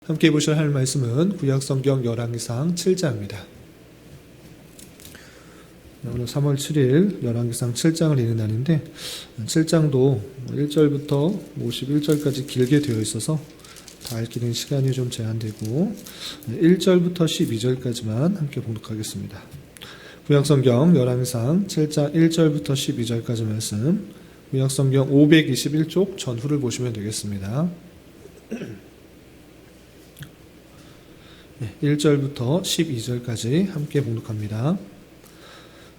함께 보실 할 말씀은 구약성경 열왕기상 7장입니다. 오늘 3월 7일 열왕기상 7장을 읽는 날인데 7장도 1절부터 51절까지 길게 되어 있어서 다 읽기는 시간이 좀 제한되고 1절부터 12절까지만 함께 봉독하겠습니다. 구약성경 열왕기상 7장 1절부터 12절까지 말씀, 구약성경 521쪽 전후를 보시면 되겠습니다. 1절부터 12절까지 함께 봉독합니다.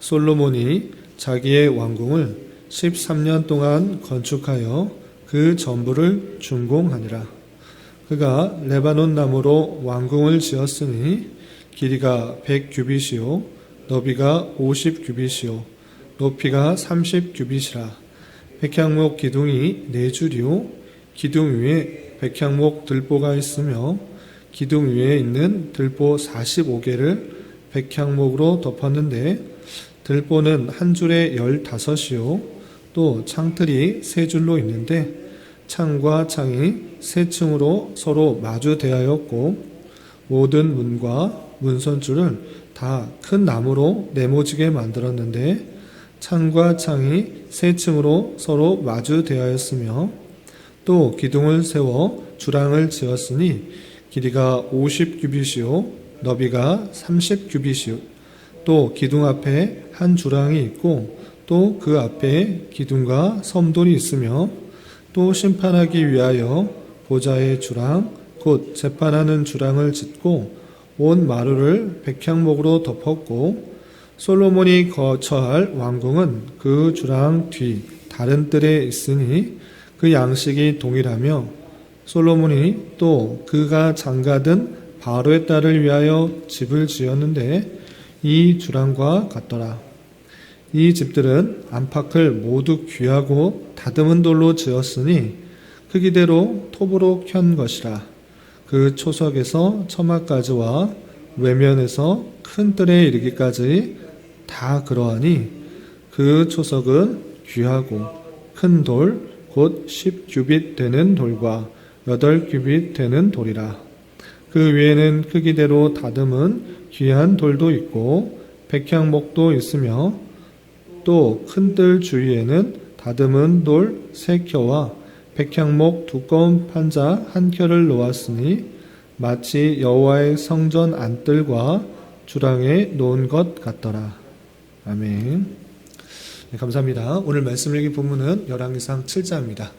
솔로몬이 자기의 왕궁을 13년 동안 건축하여 그 전부를 준공하니라. 그가 레바논 나무로 왕궁을 지었으니 길이가 100규빗이요 너비가 50규빗이요 높이가 30규빗이라. 백향목 기둥이 4줄이요 기둥 위에 백향목 들보가 있으며 기둥 위에 있는 들보 45개를 백향목으로 덮었는데 들보는 한 줄에 15이요 또 창틀이 3줄로 있는데 창과 창이 3층으로 서로 마주 대하였고 모든 문과 문선줄을 다 큰 나무로 네모지게 만들었는데 창과 창이 3층으로 서로 마주 대하였으며 또 기둥을 세워 주랑을 지었으니 길이가 50규빗이요 너비가 30규빗이요 또 기둥 앞에 한 주랑이 있고 또 그 앞에 기둥과 섬돌이 있으며 또 심판하기 위하여 보좌의 주랑 곧 재판하는 주랑을 짓고 온 마루를 백향목으로 덮었고 솔로몬이 거처할 왕궁은 그 주랑 뒤 다른 뜰에 있으니 그 양식이 동일하며 솔로몬이 또 그가 장가든 바로의 딸을 위하여 집을 지었는데 이 주랑과 같더라. 이 집들은 안팎을 모두 귀하고 다듬은 돌로 지었으니 크기대로 톱으로 켠 것이라. 그 초석에서 처마까지와 외면에서 큰 뜰에 이르기까지 다 그러하니 그 초석은 귀하고 큰 돌 곧 10규빗 되는 돌과 8규빗 되는 돌이라. 그 위에는 크기대로 다듬은 귀한 돌도 있고 백향목도 있으며 또 큰 뜰 주위에는 다듬은 돌 3켜와 백향목 두꺼운 판자 1켜를 놓았으니 마치 여호와의 성전 안뜰과 주랑에 놓은 것 같더라. 아멘. 네, 감사합니다. 오늘 말씀 읽기 본문은 열왕기상 7장입니다.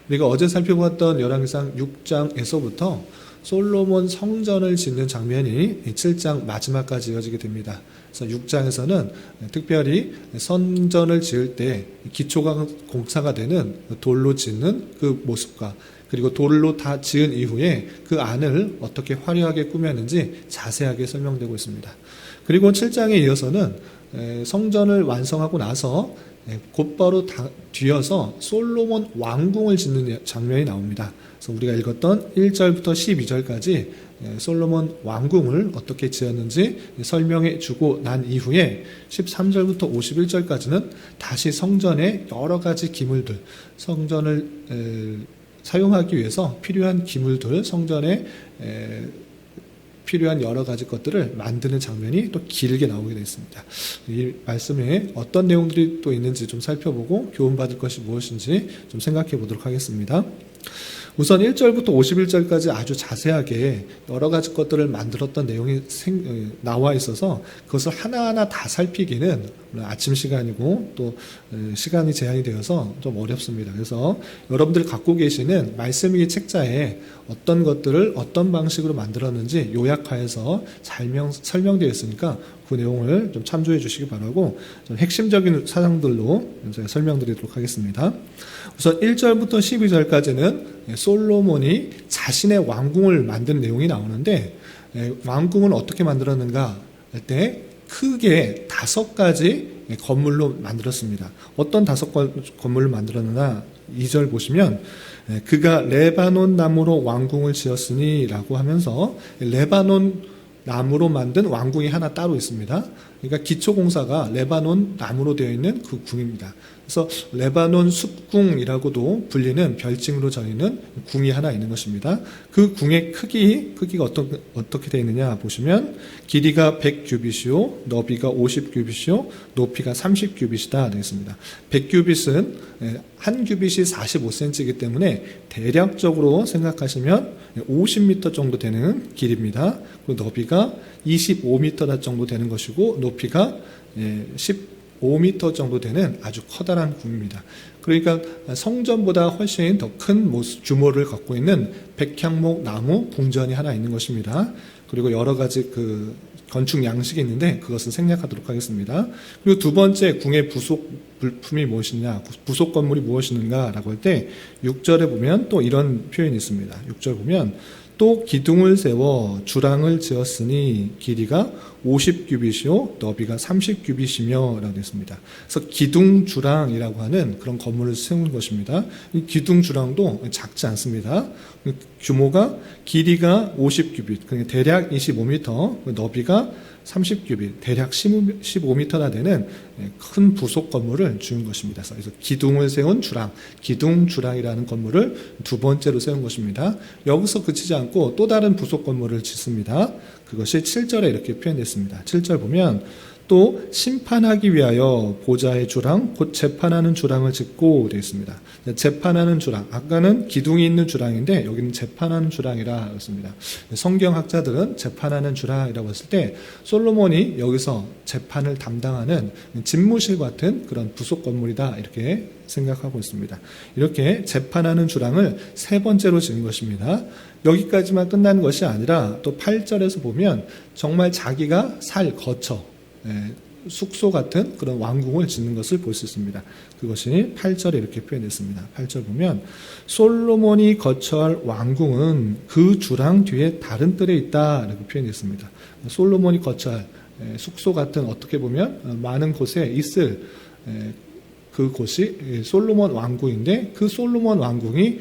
우리가 어제 살펴보았던 열왕기상 6장에서부터 솔로몬 성전을 짓는 장면이 7장 마지막까지 이어지게 됩니다. 그래서 6장에서는 특별히 성전을 지을 때 기초가 공사가 되는 돌로 짓는 그 모습과 그리고 돌로 다 지은 이후에 그 안을 어떻게 화려하게 꾸몄는지 자세하게 설명되고 있습니다. 그리고 7장에 이어서는 성전을 완성하고 나서 곧바로 뒤어서 솔로몬 왕궁을 짓는 장면이 나옵니다. 그래서 우리가 읽었던 1절부터 12절까지 솔로몬 왕궁을 어떻게 지었는지 설명해 주고 난 이후에 13절부터 51절까지는 다시 성전의 여러 가지 기물들, 성전을 사용하기 위해서 필요한 기물들, 성전에 필요한 여러 가지 것들을 만드는 장면이 또 길게 나오게 되어 있습니다. 이 말씀에 어떤 내용들이 또 있는지 좀 살펴보고 교훈받을 것이 무엇인지 좀 생각해 보도록 하겠습니다. 우선 1절부터 51절까지 아주 자세하게 여러 가지 것들을 만들었던 내용이 나와 있어서 그것을 하나하나 다 살피기는 아침 시간이고 또 시간이 제한이 되어서 좀 어렵습니다. 그래서 여러분들이 갖고 계시는 말씀일기 책자에 어떤 것들을 어떤 방식으로 만들었는지 요약하여서 설명되어 있으니까 그 내용을 좀 참조해 주시기 바라고 좀 핵심적인 사항들로 제가 설명드리도록 하겠습니다. 우선 1절부터 12절까지는 솔로몬이 자신의 왕궁을 만드는 내용이 나오는데 왕궁을 어떻게 만들었는가 할 때 크게 5가지 건물로 만들었습니다. 어떤 5건물을 만들었느냐 2절 보시면 그가 레바논 나무로 왕궁을 지었으니 라고 하면서 레바논 나무로 만든 왕궁이 하나 따로 있습니다. 그러니까 기초공사가 레바논 나무로 되어 있는 그 궁입니다. 그래서 레바논 숲궁이라고도 불리는 별칭으로 저희는 궁이 하나 있는 것입니다. 그 궁의 크기가 어떻게 되어 있느냐 보시면 길이가 100규빗이요, 너비가 50규빗이요, 높이가 30규빗이다 되겠습니다. 100규빗은 한 규빗이 45cm이기 때문에 대략적으로 생각하시면 50m 정도 되는 길입니다. 그리고 너비가 25m 정도 되는 것이고 높이가 15m 정도 되는 아주 커다란 궁입니다. 그러니까 성전보다 훨씬 더 큰 규모를 갖고 있는 백향목 나무 궁전이 하나 있는 것입니다. 그리고 여러 가지 그 건축 양식이 있는데 그것은 생략하도록 하겠습니다. 그리고 두 번째 궁의 부속 물품이 무엇이냐, 부속 건물이 무엇이는가라고 할 때 6절에 보면 또 이런 표현이 있습니다. 6절 보면 또 기둥을 세워 주랑을 지었으니 길이가 50규빗이요 너비가 30규빗이며 라고 되어 있습니다. 그래서 기둥주랑이라고 하는 그런 건물을 세운 것입니다. 이 기둥주랑도 작지 않습니다. 규모가 길이가 50규빗, 그러니까 대략 25m, 너비가 30규빗, 대략 15m나 되는 큰 부속 건물을 지은 것입니다. 그래서 기둥을 세운 주랑, 기둥주랑이라는 건물을 두 번째로 세운 것입니다. 여기서 그치지 않고 또 다른 부속 건물을 짓습니다. 그것이 7절에 이렇게 표현됐습니다. 7절 보면 또 심판하기 위하여 보좌의 주랑 곧 재판하는 주랑을 짓고 되어 있습니다. 재판하는 주랑, 아까는 기둥이 있는 주랑인데 여기는 재판하는 주랑이라 했습니다. 성경학자들은 재판하는 주랑이라고 했을 때 솔로몬이 여기서 재판을 담당하는 집무실 같은 그런 부속 건물이다 이렇게 생각하고 있습니다. 이렇게 재판하는 주랑을 세 번째로 지은 것입니다. 여기까지만 끝나는 것이 아니라 또 8절에서 보면 정말 자기가 살 거처, 숙소 같은 그런 왕궁을 짓는 것을 볼 수 있습니다. 그것이 8절에 이렇게 표현됐습니다. 8절 보면 솔로몬이 거처할 왕궁은 그 주랑 뒤에 다른 뜰에 있다 이렇게 표현됐습니다. 솔로몬이 거처할 숙소 같은 어떻게 보면 많은 곳에 있을 그 곳이 솔로몬 왕궁인데 그 솔로몬 왕궁이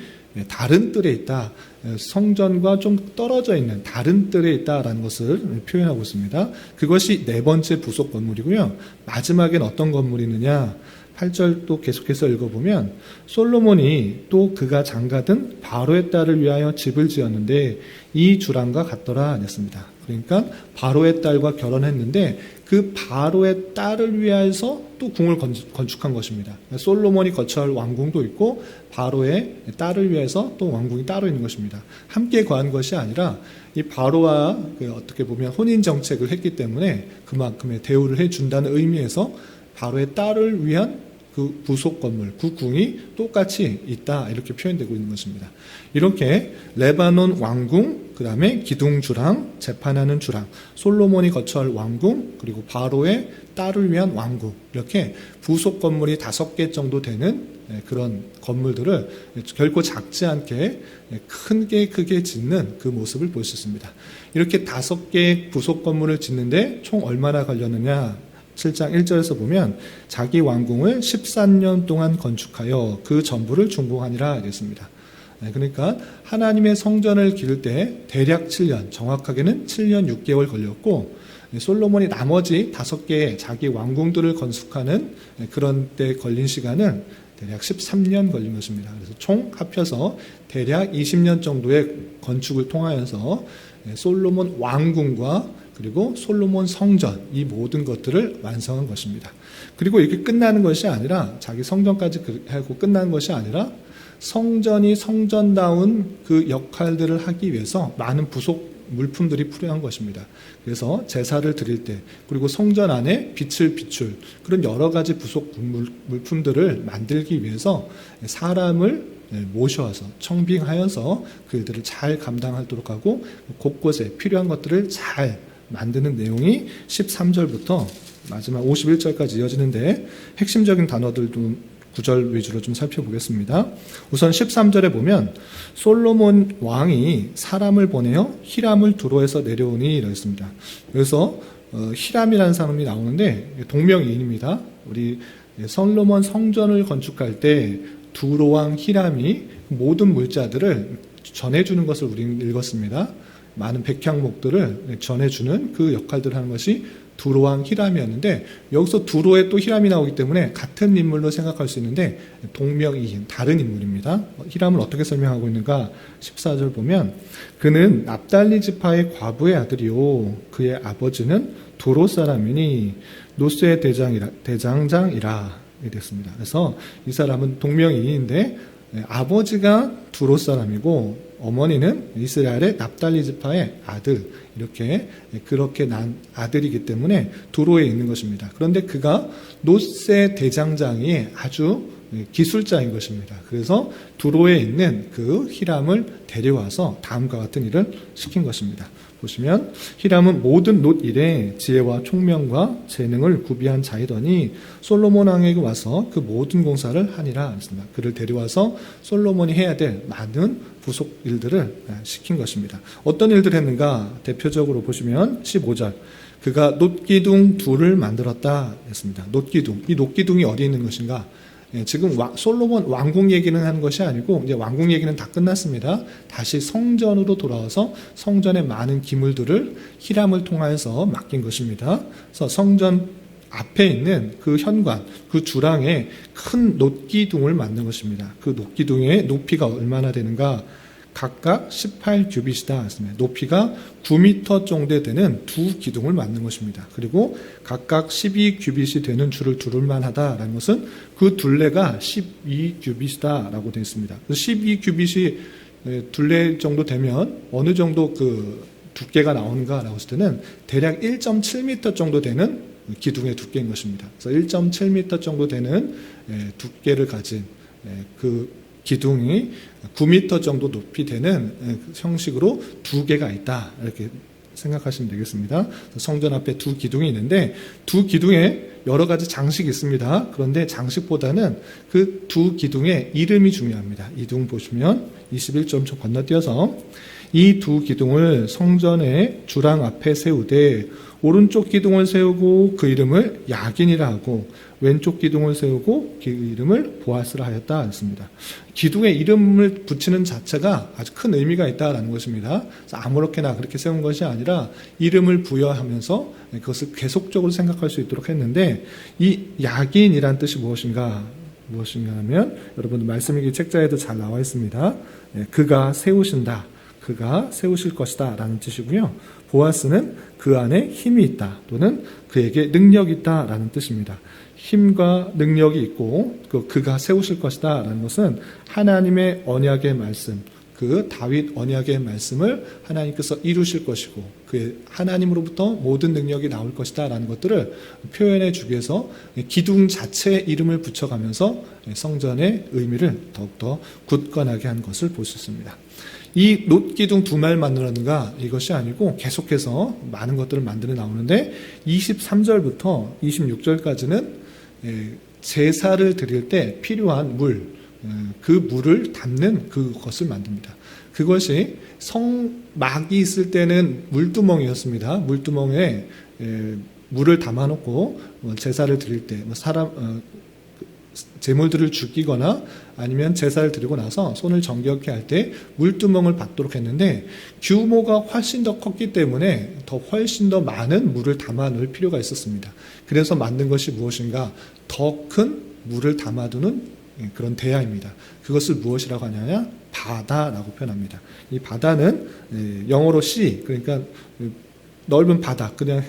다른 뜰에 있다. 성전과 좀 떨어져 있는 다른 뜰에 있다라는 것을 표현하고 있습니다. 그것이 네 번째 부속 건물이고요. 마지막엔 어떤 건물이 있느냐? 8절 또 계속해서 읽어보면 솔로몬이 또 그가 장가든 바로의 딸을 위하여 집을 지었는데 이 주랑과 같더라 했습니다. 그러니까 바로의 딸과 결혼했는데 그 바로의 딸을 위해서 또 궁을 건축한 것입니다. 솔로몬이 거처할 왕궁도 있고 바로의 딸을 위해서 또 왕궁이 따로 있는 것입니다. 함께 거한 것이 아니라 이 바로와 어떻게 보면 혼인 정책을 했기 때문에 그만큼의 대우를 해준다는 의미에서 바로의 딸을 위한 그 부속 건물, 그 궁이 똑같이 있다 이렇게 표현되고 있는 것입니다. 이렇게 레바논 왕궁, 그 다음에 기둥주랑, 재판하는 주랑, 솔로몬이 거처할 왕궁, 그리고 바로의 딸을 위한 왕궁, 이렇게 부속 건물이 5개 정도 되는 그런 건물들을 결코 작지 않게 크게 짓는 그 모습을 볼 수 있습니다. 이렇게 5개의 부속 건물을 짓는데 총 얼마나 걸렸느냐? 7장 1절에서 보면 자기 왕궁을 13년 동안 건축하여 그 전부를 준공하니라 했습니다. 그러니까 하나님의 성전을 기를 때 대략 7년, 정확하게는 7년 6개월 걸렸고 솔로몬이 나머지 5개의 자기 왕궁들을 건축하는 그런 때 걸린 시간은 대략 13년 걸린 것입니다. 그래서 총 합쳐서 대략 20년 정도의 건축을 통하여서 솔로몬 왕궁과 그리고 솔로몬 성전, 이 모든 것들을 완성한 것입니다. 그리고 이렇게 끝나는 것이 아니라 자기 성전까지 하고 끝나는 것이 아니라 성전이 성전다운 그 역할들을 하기 위해서 많은 부속 물품들이 필요한 것입니다. 그래서 제사를 드릴 때 그리고 성전 안에 빛을 비출 그런 여러 가지 부속 물품들을 만들기 위해서 사람을 모셔와서 청빙하여서 그 일들을 잘 감당하도록 하고 곳곳에 필요한 것들을 잘 만드는 내용이 13절부터 마지막 51절까지 이어지는데 핵심적인 단어들도 9절 위주로 좀 살펴보겠습니다. 우선 13절에 보면 솔로몬 왕이 사람을 보내어 히람을 두로에서 내려오니 이렇게 있습니다. 그래서 히람이라는 사람이 나오는데 동명이인입니다. 우리 솔로몬 성전을 건축할 때 두로 왕 히람이 모든 물자들을 전해주는 것을 우리는 읽었습니다. 많은 백향목들을 전해주는 그 역할들을 하는 것이 두로왕 히람이었는데, 여기서 두로에 또 히람이 나오기 때문에 같은 인물로 생각할 수 있는데 동명이인 다른 인물입니다. 히람을 어떻게 설명하고 있는가 14절 보면, 그는 납달리 지파의 과부의 아들이요 그의 아버지는 두로 사람이니 노스의 대장장이라 됐습니다. 그래서 이 사람은 동명이인인데 아버지가 두로 사람이고 어머니는 이스라엘의 납달리 지파의 아들, 그렇게 난 아들이기 때문에 두로에 있는 것입니다. 그런데 그가 노세 대장장이 아주 기술자인 것입니다. 그래서 두로에 있는 그 히람을 데려와서 다음과 같은 일을 시킨 것입니다. 보시면 히람은 모든 놋 일에 지혜와 총명과 재능을 구비한 자이더니 솔로몬 왕에게 와서 그 모든 공사를 하니라 했습니다. 그를 데려와서 솔로몬이 해야 될 많은 부속 일들을 시킨 것입니다. 어떤 일들을 했는가 대표적으로 보시면 15절, 그가 놋기둥 둘을 만들었다 했습니다. 놋기둥, 이 놋기둥이 어디 있는 것인가? 지금 솔로몬 왕궁 얘기는 하는 것이 아니고 이제 왕궁 얘기는 다 끝났습니다. 다시 성전으로 돌아와서 성전의 많은 기물들을 히람을 통하여서 맡긴 것입니다. 그래서 성전 앞에 있는 그 현관, 그 주랑에 큰 놋기둥을 만든 것입니다. 그 놋기둥의 높이가 얼마나 되는가? 각각 18규빗이다 했습니다. 높이가 9m 정도 되는 두 기둥을 만든 것입니다. 그리고 각각 12규빗이 되는 줄을 두를만 하다라는 것은 그 둘레가 12규빗이다라고 되어 있습니다. 12규빗이 둘레 정도 되면 어느 정도 그 두께가 나오는가라고 했을 때는 대략 1.7m 정도 되는 기둥의 두께인 것입니다. 그래서 1.7m 정도 되는 두께를 가진 그 기둥이 9m 정도 높이 되는 형식으로 두 개가 있다, 이렇게 생각하시면 되겠습니다. 성전 앞에 두 기둥이 있는데 두 기둥에 여러 가지 장식이 있습니다. 그런데 장식보다는 그 두 기둥의 이름이 중요합니다. 이둥 보시면 21점 좀 건너뛰어서, 이 두 기둥을 성전의 주랑 앞에 세우되 오른쪽 기둥을 세우고 그 이름을 야긴이라 하고 왼쪽 기둥을 세우고 그 이름을 보아스라 하였다 했습니다. 기둥에 이름을 붙이는 자체가 아주 큰 의미가 있다는 것입니다. 아무렇게나 그렇게 세운 것이 아니라 이름을 부여하면서 그것을 계속적으로 생각할 수 있도록 했는데, 이 야긴이란 뜻이 무엇인가 하면 여러분 말씀일기 책자에도 잘 나와 있습니다. 그가 세우신다, 그가 세우실 것이다 라는 뜻이고요. 보아스는 그 안에 힘이 있다 또는 그에게 능력이 있다 라는 뜻입니다. 힘과 능력이 있고 그가 세우실 것이다 라는 것은 하나님의 언약의 말씀, 그 다윗 언약의 말씀을 하나님께서 이루실 것이고 그 하나님으로부터 모든 능력이 나올 것이다 라는 것들을 표현해 주기 위해서 기둥 자체에 이름을 붙여가면서 성전의 의미를 더욱더 굳건하게 한 것을 볼 수 있습니다. 이 놋기둥 두 말 만들었는가 이것이 아니고 계속해서 많은 것들을 만들어 나오는데 23절부터 26절까지는 제사를 드릴 때 필요한 물, 그 물을 담는 그것을 만듭니다. 그것이 성막이 있을 때는 물두멍이었습니다. 물두멍에 물을 담아놓고 제사를 드릴 때 제물들을 죽이거나 아니면 제사를 드리고 나서 손을 정결케 할 때 물두멍을 받도록 했는데, 규모가 훨씬 더 컸기 때문에 훨씬 더 많은 물을 담아 놓을 필요가 있었습니다. 그래서 만든 것이 무엇인가? 더 큰 물을 담아두는 그런 대야입니다. 그것을 무엇이라고 하냐면 바다라고 표현합니다. 이 바다는 영어로 sea, 그러니까 넓은 바다, 그냥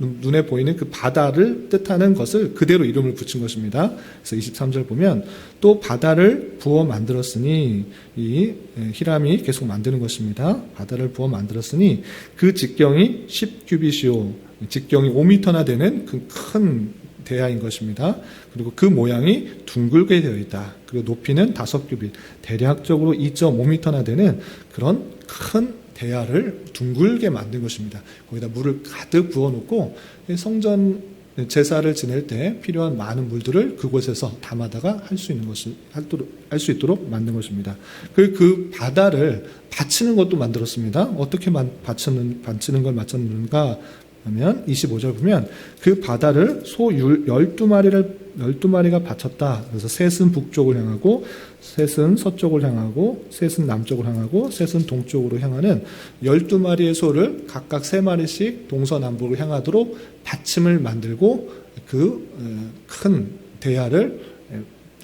눈에 보이는 그 바다를 뜻하는 것을 그대로 이름을 붙인 것입니다. 그래서 23절 보면 또 바다를 부어 만들었으니, 이 히람이 계속 만드는 것입니다. 바다를 부어 만들었으니 그 직경이 10규빗이요, 직경이 5m나 되는 그 큰 대야인 것입니다. 그리고 그 모양이 둥글게 되어 있다. 그리고 높이는 5규빗, 대략적으로 2.5m나 되는 그런 큰 대야를 둥글게 만든 것입니다. 거기다 물을 가득 부어놓고 성전 제사를 지낼 때 필요한 많은 물들을 그곳에서 담아다가 할 수 있도록 만든 것입니다. 그 바다를 받치는 것도 만들었습니다. 어떻게 받치는 걸 맞췄는가? 하면 25절 보면 그 바다를 소 12마리가 바쳤다. 그래서 셋은 북쪽을 향하고 셋은 서쪽을 향하고 셋은 남쪽을 향하고 셋은 동쪽으로 향하는 12마리의 소를 각각 3마리씩 동서남북을 향하도록 받침을 만들고 그 큰 대야를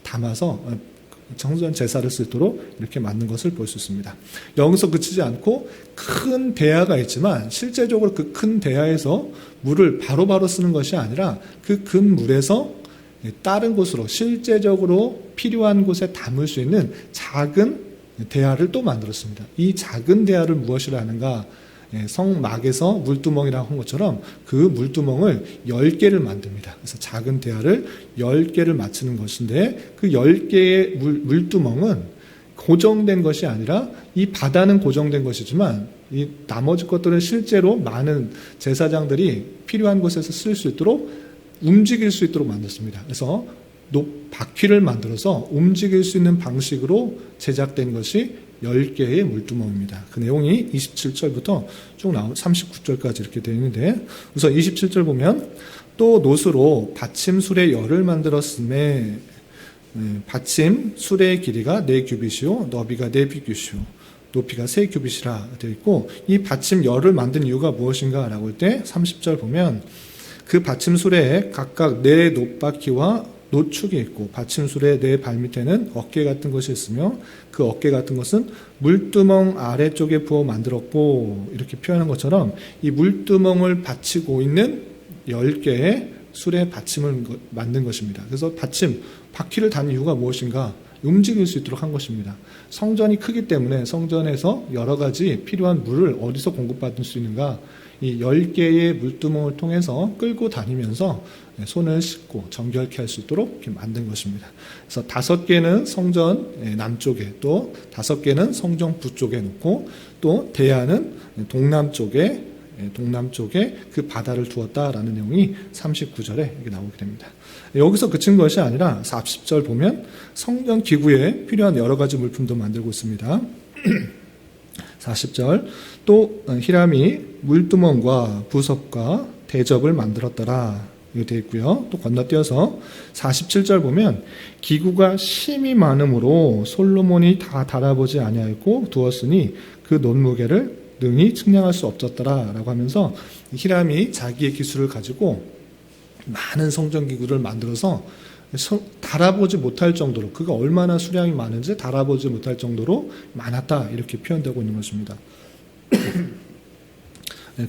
담아서 성전 제사를 쓰도록 이렇게 만든 것을 볼 수 있습니다. 여기서 그치지 않고 큰 대야가 있지만 실제적으로 그 큰 대야에서 물을 바로바로 쓰는 것이 아니라 그 큰 물에서 다른 곳으로 실제적으로 필요한 곳에 담을 수 있는 작은 대야를 또 만들었습니다. 이 작은 대야를 무엇이라 하는가? 성막에서 물두멍이라고 한 것처럼 그 물두멍을 10개를 만듭니다. 그래서 작은 대야를 10개를 맞추는 것인데 그 10개의 물두멍은 고정된 것이 아니라 이 바다는 고정된 것이지만 이 나머지 것들은 실제로 많은 제사장들이 필요한 곳에서 쓸 수 있도록 움직일 수 있도록 만들었습니다. 그래서 바퀴를 만들어서 움직일 수 있는 방식으로 제작된 것이 10개의 물두멍입니다. 그 내용이 27절부터 쭉 나온 39절까지 이렇게 되어 있는데 우선 27절 보면 또 노스로 받침 수레 열을 만들었음에 받침 수레의 길이가 4규빗이요 너비가 4규빗이요 높이가 3규빗이라 되어 있고 이 받침 열을 만든 이유가 무엇인가 라고 할 때 30절 보면 그 받침 수레에 각각 4 놋바퀴와 노축이 있고 받침술의 4 발밑에는 어깨 같은 것이 있으며 그 어깨 같은 것은 물두멍 아래쪽에 부어 만들었고 이렇게 표현한 것처럼 이 물두멍을 받치고 있는 10개의 술의 받침을 만든 것입니다. 그래서 받침, 바퀴를 다는 이유가 무엇인가? 움직일 수 있도록 한 것입니다. 성전이 크기 때문에 성전에서 여러 가지 필요한 물을 어디서 공급받을 수 있는가? 이 10개의 물두멍을 통해서 끌고 다니면서 손을 씻고 정결케 할 수 있도록 이렇게 만든 것입니다. 그래서 5개는 성전 남쪽에 또 5개는 성전 북쪽에 놓고 또 대야는 동남쪽에 그 바다를 두었다라는 내용이 39절에 이렇게 나오게 됩니다. 여기서 그친 것이 아니라 40절 보면 성전 기구에 필요한 여러 가지 물품도 만들고 있습니다. 40절 또 히람이 물두멍과 부섭과 대접을 만들었더라. 이렇게 되어 있고요. 또 건너뛰어서 47절 보면 기구가 심이 많음으로 솔로몬이 다 달아보지 아니하였고 두었으니 그 논무게를 능히 측량할 수 없었더라 라고 하면서 히람이 자기의 기술을 가지고 많은 성전 기구를 만들어서 달아보지 못할 정도로 그가 얼마나 수량이 많은지 달아보지 못할 정도로 많았다 이렇게 표현되고 있는 것입니다.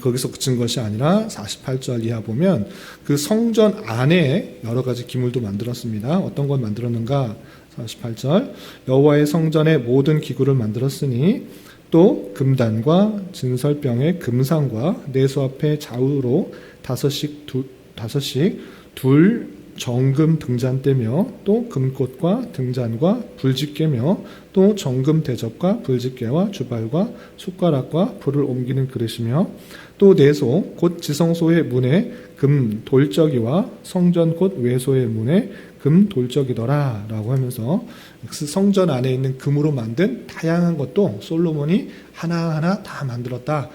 거기서 그친 것이 아니라 48절 이하 보면 그 성전 안에 여러 가지 기물도 만들었습니다. 어떤 걸 만들었는가? 48절 여호와의 성전의 모든 기구를 만들었으니 또 금단과 진설병의 금상과 내소 앞에 좌우로 5씩 둘 정금 등잔대며 또 금꽃과 등잔과 불집게며 또 정금 대접과 불집게와 주발과 숟가락과 불을 옮기는 그릇이며 또 내소 곧 지성소의 문에 금 돌적이와 성전 곧 외소의 문에 금 돌적이더라 라고 하면서 성전 안에 있는 금으로 만든 다양한 것도 솔로몬이 하나하나 다 만들었다.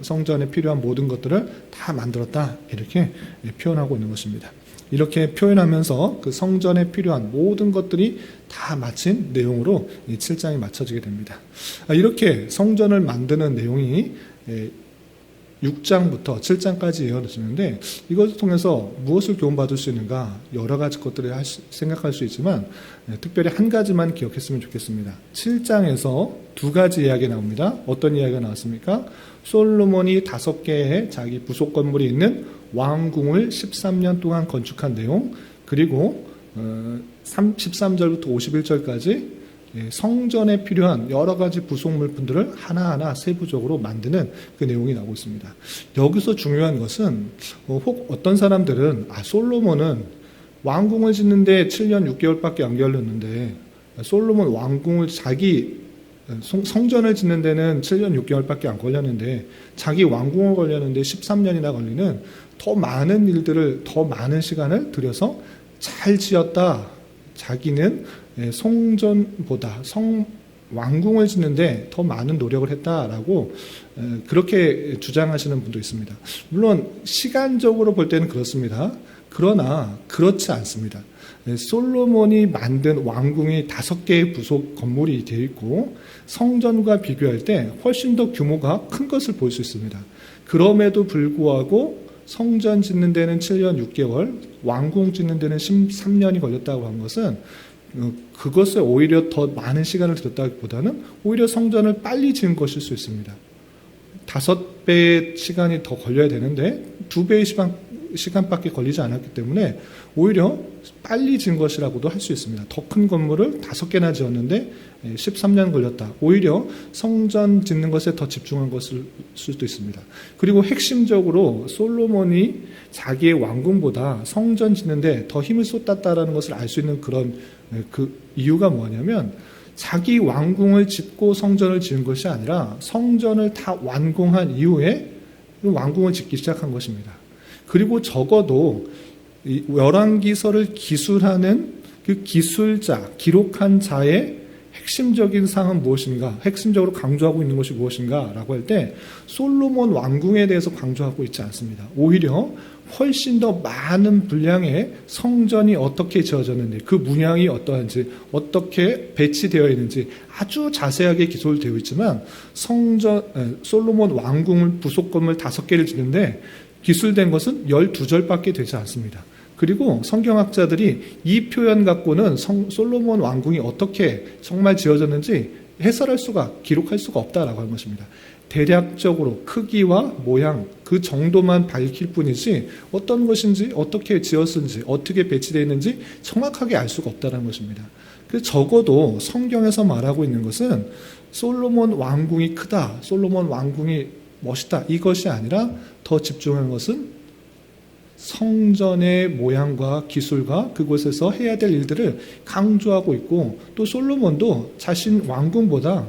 성전에 필요한 모든 것들을 다 만들었다 이렇게 표현하고 있는 것입니다. 이렇게 표현하면서 그 성전에 필요한 모든 것들이 다 마친 내용으로 이 7장이 맞춰지게 됩니다. 이렇게 성전을 만드는 내용이 6장부터 7장까지 이어지는데 이것을 통해서 무엇을 교훈받을 수 있는가 여러 가지 것들을 생각할 수 있지만 특별히 한 가지만 기억했으면 좋겠습니다. 7장에서 2가지 이야기가 나옵니다. 어떤 이야기가 나왔습니까? 솔로몬이 5개의 자기 부속 건물이 있는 왕궁을 13년 동안 건축한 내용 그리고 13절부터 51절까지 성전에 필요한 여러 가지 부속 물품들을 하나하나 세부적으로 만드는 그 내용이 나오고 있습니다. 여기서 중요한 것은 혹 어떤 사람들은 솔로몬은 왕궁을 짓는데 7년 6개월밖에 안 걸렸는데 솔로몬 왕궁을 자기 성전을 짓는 데는 7년 6개월밖에 안 걸렸는데 자기 왕궁을 걸렸는데 13년이나 걸리는 더 많은 일들을 더 많은 시간을 들여서 잘 지었다. 자기는 성전보다 왕궁을 짓는데 더 많은 노력을 했다라고 그렇게 주장하시는 분도 있습니다. 물론 시간적으로 볼 때는 그렇습니다. 그러나 그렇지 않습니다. 솔로몬이 만든 왕궁이 5개의 부속 건물이 되어 있고 성전과 비교할 때 훨씬 더 규모가 큰 것을 볼 수 있습니다. 그럼에도 불구하고 성전 짓는 데는 7년 6개월, 왕궁 짓는 데는 13년이 걸렸다고 한 것은 그것에 오히려 더 많은 시간을 들였다기보다는 오히려 성전을 빨리 지은 것일 수 있습니다. 5배의 시간이 더 걸려야 되는데 2배의 시간밖에 걸리지 않았기 때문에 오히려 빨리 지은 것이라고도 할 수 있습니다. 더 큰 건물을 5개나 지었는데 13년 걸렸다. 오히려 성전 짓는 것에 더 집중한 것일 수도 있습니다. 그리고 핵심적으로 솔로몬이 자기의 왕궁보다 성전 짓는데 더 힘을 쏟았다라는 것을 알 수 있는 그런 그 이유가 뭐냐면 자기 왕궁을 짓고 성전을 지은 것이 아니라 성전을 다 완공한 이후에 왕궁을 짓기 시작한 것입니다. 그리고 적어도 열왕기서를 기술하는 그 기술자, 기록한 자의 핵심적인 사항은 무엇인가, 핵심적으로 강조하고 있는 것이 무엇인가 라고 할 때 솔로몬 왕궁에 대해서 강조하고 있지 않습니다. 오히려 훨씬 더 많은 분량의 성전이 어떻게 지어졌는지, 그 문양이 어떠한지, 어떻게 배치되어 있는지 아주 자세하게 기술되어 있지만 솔로몬 왕궁을 부속 건물 5개를 짓는데 기술된 것은 12절밖에 되지 않습니다. 그리고 성경학자들이 이 표현 갖고는 솔로몬 왕궁이 어떻게 정말 지어졌는지 해설할 수가, 기록할 수가 없다라고 하는 것입니다. 대략적으로 크기와 모양 그 정도만 밝힐 뿐이지 어떤 것인지, 어떻게 지었는지, 어떻게 배치되어 있는지 정확하게 알 수가 없다는 것입니다. 그래서 적어도 성경에서 말하고 있는 것은 솔로몬 왕궁이 크다, 솔로몬 왕궁이 멋있다, 이것이 아니라 더 집중한 것은 성전의 모양과 기술과 그곳에서 해야 될 일들을 강조하고 있고, 또 솔로몬도 자신 왕궁보다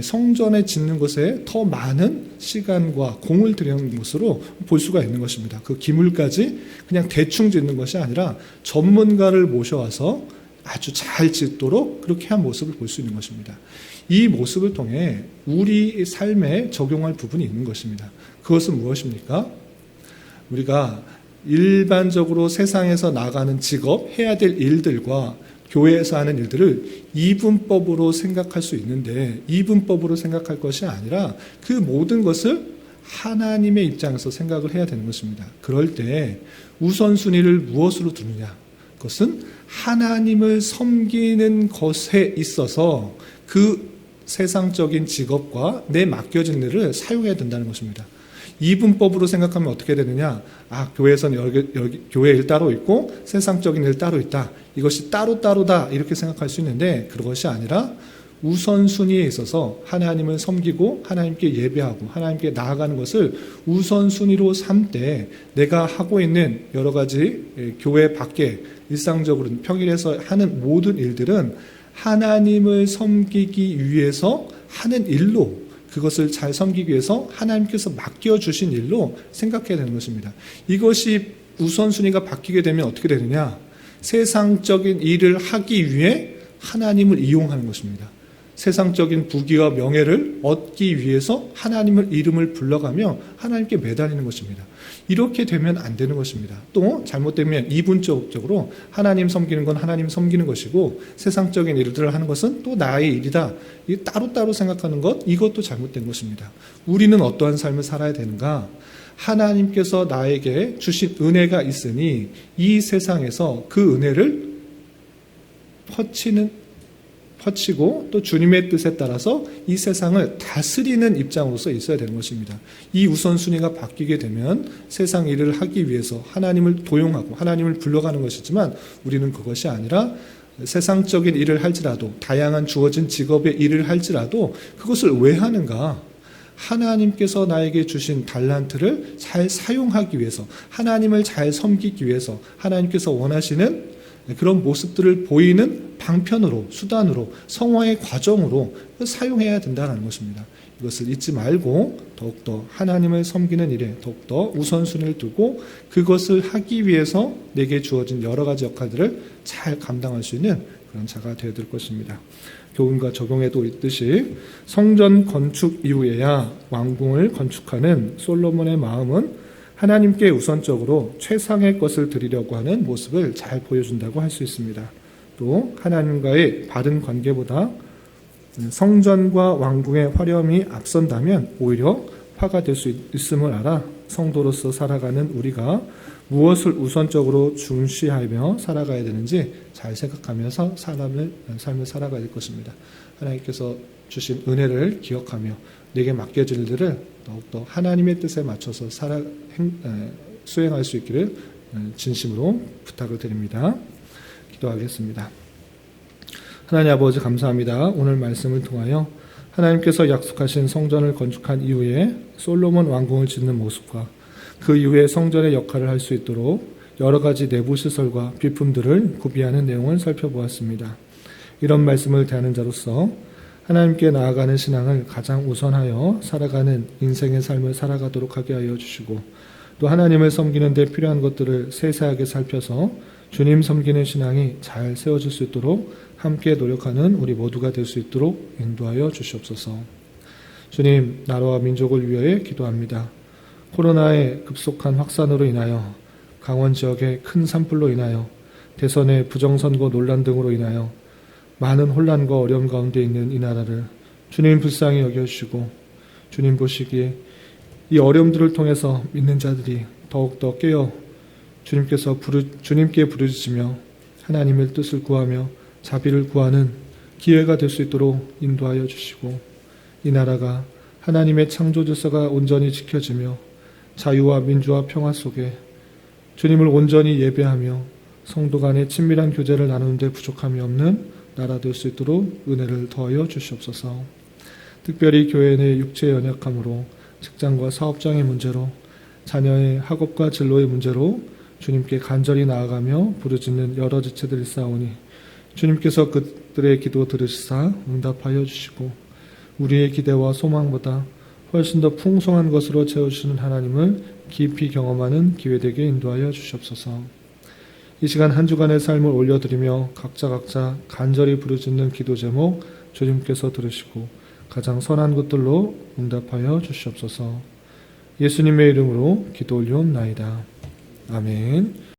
성전에 짓는 것에 더 많은 시간과 공을 들인 것으로 볼 수가 있는 것입니다. 그 기물까지 그냥 대충 짓는 것이 아니라 전문가를 모셔와서 아주 잘 짓도록 그렇게 한 모습을 볼 수 있는 것입니다. 이 모습을 통해 우리 삶에 적용할 부분이 있는 것입니다. 그것은 무엇입니까? 우리가 일반적으로 세상에서 나가는 직업, 해야 될 일들과 교회에서 하는 일들을 이분법으로 생각할 수 있는데, 이분법으로 생각할 것이 아니라 그 모든 것을 하나님의 입장에서 생각을 해야 되는 것입니다. 그럴 때 우선순위를 무엇으로 두느냐? 그것은 하나님을 섬기는 것에 있어서 그 세상적인 직업과 내 맡겨진 일을 사용해야 된다는 것입니다. 이분법으로 생각하면 어떻게 되느냐? 교회에서는 교회 일 따로 있고 세상적인 일 따로 있다. 이것이 따로따로다. 이렇게 생각할 수 있는데 그것이 아니라 우선순위에 있어서 하나님을 섬기고 하나님께 예배하고 하나님께 나아가는 것을 우선순위로 삼되 내가 하고 있는 여러 가지 교회 밖에 일상적으로 평일에서 하는 모든 일들은 하나님을 섬기기 위해서 하는 일로, 그것을 잘 섬기기 위해서 하나님께서 맡겨주신 일로 생각해야 되는 것입니다. 이것이 우선순위가 바뀌게 되면 어떻게 되느냐? 세상적인 일을 하기 위해 하나님을 이용하는 것입니다. 세상적인 부귀와 명예를 얻기 위해서 하나님의 이름을 불러가며 하나님께 매달리는 것입니다. 이렇게 되면 안 되는 것입니다. 또 잘못되면 이분적으로 하나님 섬기는 건 하나님 섬기는 것이고 세상적인 일들을 하는 것은 또 나의 일이다. 이 따로따로 생각하는 것, 이것도 잘못된 것입니다. 우리는 어떠한 삶을 살아야 되는가? 하나님께서 나에게 주신 은혜가 있으니 이 세상에서 그 은혜를 퍼치고 또 주님의 뜻에 따라서 이 세상을 다스리는 입장으로서 있어야 되는 것입니다. 이 우선순위가 바뀌게 되면 세상 일을 하기 위해서 하나님을 도용하고 하나님을 불러가는 것이지만 우리는 그것이 아니라 세상적인 일을 할지라도 다양한 주어진 직업의 일을 할지라도 그것을 왜 하는가? 하나님께서 나에게 주신 달란트를 잘 사용하기 위해서, 하나님을 잘 섬기기 위해서, 하나님께서 원하시는 그런 모습들을 보이는 방편으로, 수단으로, 성화의 과정으로 사용해야 된다는 것입니다. 이것을 잊지 말고 더욱더 하나님을 섬기는 일에 더욱더 우선순위를 두고 그것을 하기 위해서 내게 주어진 여러 가지 역할들을 잘 감당할 수 있는 그런 자가 되어야 될 것입니다. 교훈과 적용에도 있듯이 성전 건축 이후에야 왕궁을 건축하는 솔로몬의 마음은 하나님께 우선적으로 최상의 것을 드리려고 하는 모습을 잘 보여준다고 할 수 있습니다. 또 하나님과의 바른 관계보다 성전과 왕궁의 화려함이 앞선다면 오히려 화가 될 수 있음을 알아 성도로서 살아가는 우리가 무엇을 우선적으로 중시하며 살아가야 되는지 잘 생각하면서 삶을 살아가야 될 것입니다. 하나님께서 주신 은혜를 기억하며 내게 맡겨진 일들을 더욱더 하나님의 뜻에 맞춰서 수행할 수 있기를 진심으로 부탁을 드립니다. 기도하겠습니다. 하나님 아버지 감사합니다. 오늘 말씀을 통하여 하나님께서 약속하신 성전을 건축한 이후에 솔로몬 왕궁을 짓는 모습과 그 이후에 성전의 역할을 할 수 있도록 여러 가지 내부 시설과 비품들을 구비하는 내용을 살펴보았습니다. 이런 말씀을 대하는 자로서 하나님께 나아가는 신앙을 가장 우선하여 살아가는 인생의 삶을 살아가도록 하게 하여 주시고 또 하나님을 섬기는 데 필요한 것들을 세세하게 살펴서 주님 섬기는 신앙이 잘 세워질 수 있도록 함께 노력하는 우리 모두가 될 수 있도록 인도하여 주시옵소서. 주님, 나라와 민족을 위하여 기도합니다. 코로나의 급속한 확산으로 인하여 강원 지역의 큰 산불로 인하여 대선의 부정선거 논란 등으로 인하여 많은 혼란과 어려움 가운데 있는 이 나라를 주님 불쌍히 여겨주시고 주님 보시기에 이 어려움들을 통해서 믿는 자들이 더욱더 깨어 주님께 부르짖으며 하나님의 뜻을 구하며 자비를 구하는 기회가 될 수 있도록 인도하여 주시고 이 나라가 하나님의 창조 질서가 온전히 지켜지며 자유와 민주와 평화 속에 주님을 온전히 예배하며 성도 간의 친밀한 교제를 나누는 데 부족함이 없는 나라 될 수 있도록 은혜를 더하여 주시옵소서. 특별히 교회 내 육체의 연약함으로 직장과 사업장의 문제로 자녀의 학업과 진로의 문제로 주님께 간절히 나아가며 부르짖는 여러 지체들이 있사오니 주님께서 그들의 기도 들으시사 응답하여 주시고 우리의 기대와 소망보다 훨씬 더 풍성한 것으로 채워주시는 하나님을 깊이 경험하는 기회되게 인도하여 주시옵소서. 이 시간 한 주간의 삶을 올려드리며 각자 간절히 부르짖는 기도 제목 주님께서 들으시고 가장 선한 것들로 응답하여 주시옵소서. 예수님의 이름으로 기도 올려옵나이다. 아멘.